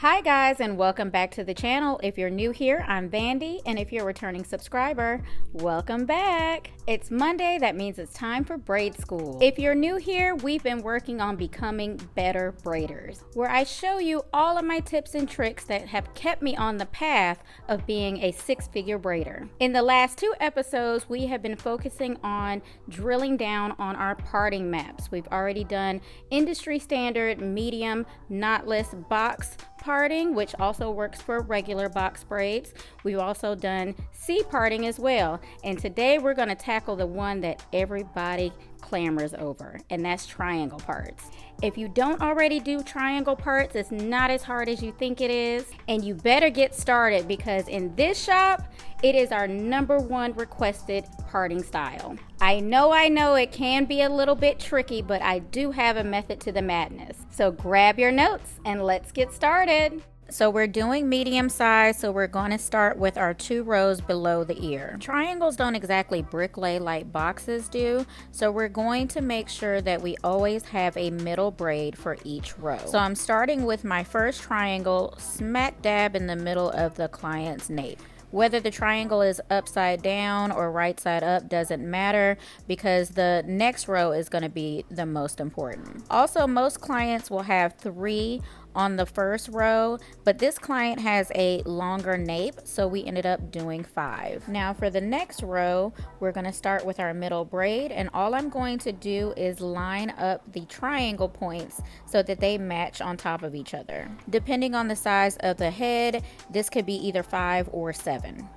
Hi guys, and welcome back to the channel. If you're new here, I'm Vandy, and if you're a returning subscriber, welcome back. It's Monday, that means it's time for Braid School. If you're new here, we've been working on becoming better braiders, where I show you all of my tips and tricks that have kept me on the path of being a six-figure braider. In the last two episodes, we have been focusing on drilling down on our parting maps. We've already done industry standard, medium, knotless, box parting, which also works for regular box braids. We've also done C parting as well. And today we're going to tackle the one that everybody clamors over, and that's triangle parts. If you don't already do triangle parts, it's not as hard as you think it is, and you better get started because in this shop, it is our #1 requested parting style. I know it can be a little bit tricky, but I do have a method to the madness. So grab your notes and let's get started. So we're doing medium size, so we're going to start with our 2 rows below the ear. Triangles don't exactly bricklay like boxes do, so we're going to make sure that we always have a middle braid for each row. So I'm starting with my first triangle smack dab in the middle of the client's nape. Whether the triangle is upside down or right side up doesn't matter because the next row is going to be the most important. Also, most clients will have 3 on the first row, but this client has a longer nape, so we ended up doing 5. Now for the next row, we're going to start with our middle braid, and all I'm going to do is line up the triangle points so that they match on top of each other. Depending on the size of the head, this could be either 5 or 7.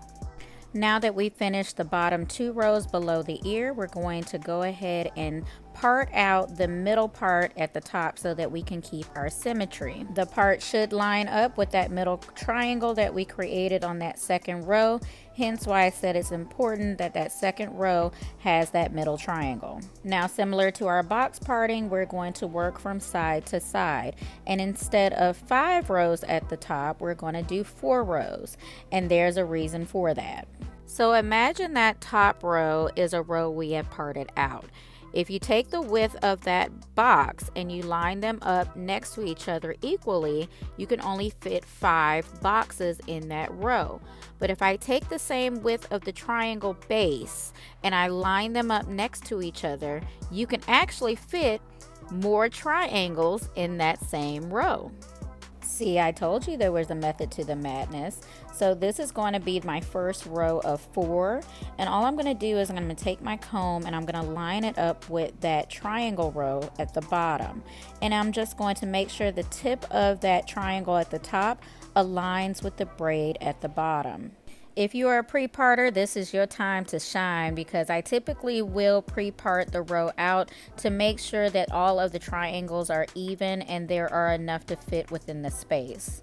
Now that we've finished the bottom 2 rows below the ear, we're going to go ahead and part out the middle part at the top so that we can keep our symmetry. The part should line up with that middle triangle that we created on that second row, hence why I said it's important that that second row has that middle triangle. Now, similar to our box parting, we're going to work from side to side, and instead of 5 rows at the top, we're going to do 4 rows, and there's a reason for that. So imagine that top row is a row we have parted out. If you take the width of that box and you line them up next to each other equally, you can only fit 5 boxes in that row. But if I take the same width of the triangle base and I line them up next to each other, you can actually fit more triangles in that same row. See, I told you there was a method to the madness. So this is going to be my first row of 4, and all I'm going to do is I'm going to take my comb and I'm going to line it up with that triangle row at the bottom, and I'm just going to make sure the tip of that triangle at the top aligns with the braid at the bottom. If you are a pre-parter, this is your time to shine because I typically will pre-part the row out to make sure that all of the triangles are even and there are enough to fit within the space.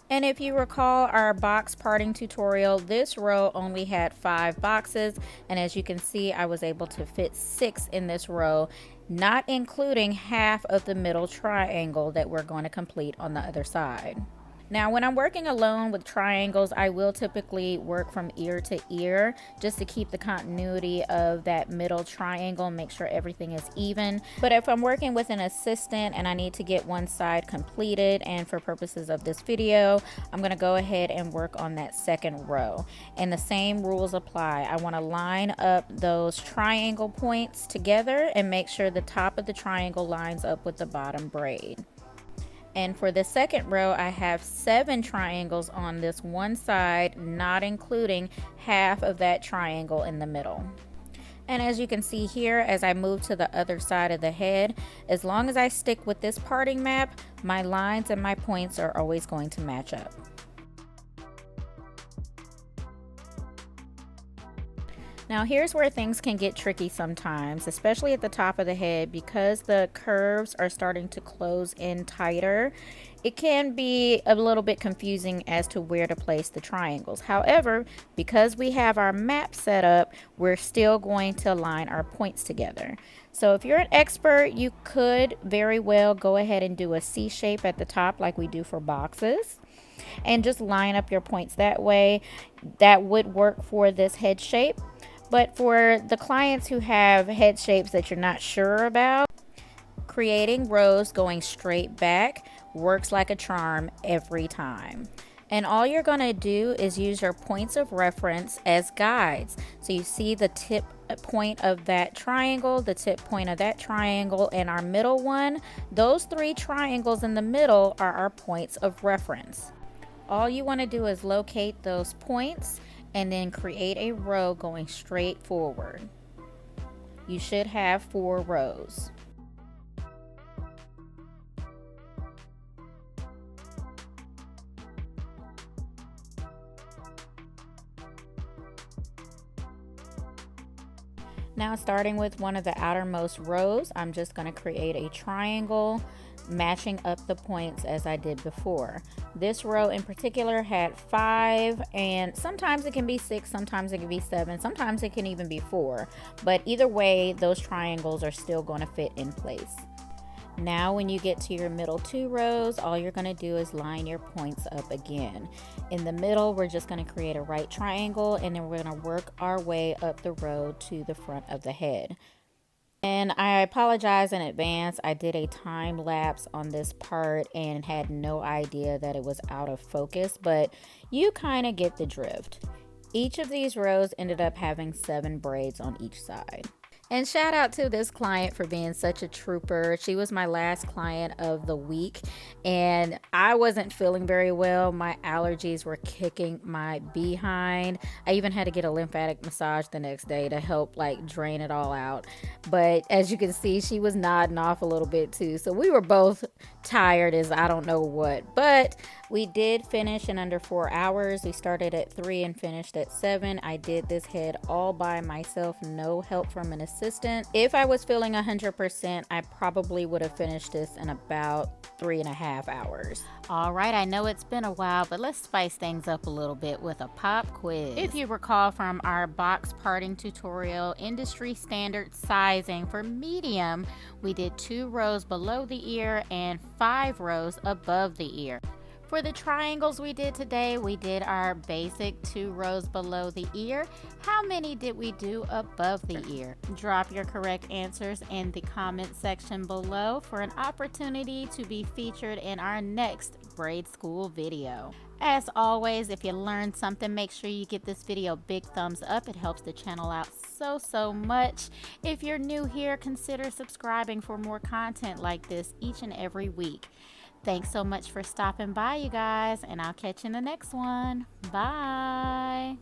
And if you recall our box parting tutorial, this row only had 5 boxes, and as you can see, I was able to fit 6 in this row, not including half of the middle triangle that we're going to complete on the other side. Now, when I'm working alone with triangles, I will typically work from ear to ear just to keep the continuity of that middle triangle and make sure everything is even. But if I'm working with an assistant and I need to get one side completed, and for purposes of this video, I'm going to go ahead and work on that second row. And the same rules apply. I want to line up those triangle points together and make sure the top of the triangle lines up with the bottom braid. And for the second row, I have 7 triangles on this one side, not including half of that triangle in the middle. And as you can see here, as I move to the other side of the head, as long as I stick with this parting map, my lines and my points are always going to match up. Now here's where things can get tricky sometimes, especially at the top of the head, because the curves are starting to close in tighter. It can be a little bit confusing as to where to place the triangles. However, because we have our map set up, we're still going to align our points together. So if you're an expert, you could very well go ahead and do a C shape at the top like we do for boxes, and just line up your points that way. That would work for this head shape. But for the clients who have head shapes that you're not sure about, creating rows going straight back Works like a charm every time. And all you're going to do is use your points of reference as guides. So you see the tip point of that triangle, the tip point of that triangle, and our middle one. Those 3 triangles in the middle are our points of reference. All you want to do is locate those points and then create a row going straight forward. You should have 4 rows. Now, starting with one of the outermost rows, I'm just going to create a triangle matching up the points as I did before. This row in particular had 5, and sometimes it can be 6, sometimes it can be 7, sometimes it can even be 4, but either way those triangles are still going to fit in place. Now when you get to your middle 2 rows, all you're going to do is line your points up again. In the middle, we're just going to create a right triangle, and then we're going to work our way up the row to the front of the head. And I apologize in advance. I did a time lapse on this part and had no idea that it was out of focus, but you kind of get the drift. Each of these rows ended up having 7 braids on each side. And shout out to this client for being such a trooper. She was my last client of the week, and I wasn't feeling very well. My allergies were kicking my behind. I even had to get a lymphatic massage the next day to help like drain it all out. But as you can see, she was nodding off a little bit too. So we were both tired as I don't know what. But we did finish in under 4 hours. We started at 3 and finished at 7. I did this head all by myself, no help from an assistant. If I was feeling 100%, I probably would have finished this in about 3.5 hours. All right, I know it's been a while, but let's spice things up a little bit with a pop quiz. If you recall from our box parting tutorial, industry standard sizing for medium, we did 2 rows below the ear and 5 rows above the ear. For the triangles we did today, we did our basic 2 rows below the ear. How many did we do above the ear? Drop your correct answers in the comment section below for an opportunity to be featured in our next Braid School video. As always, if you learned something, make sure you give this video a big thumbs up. It helps the channel out so much. If you're new here, consider subscribing for more content like this each and every week. Thanks so much for stopping by, you guys, and I'll catch you in the next one. Bye.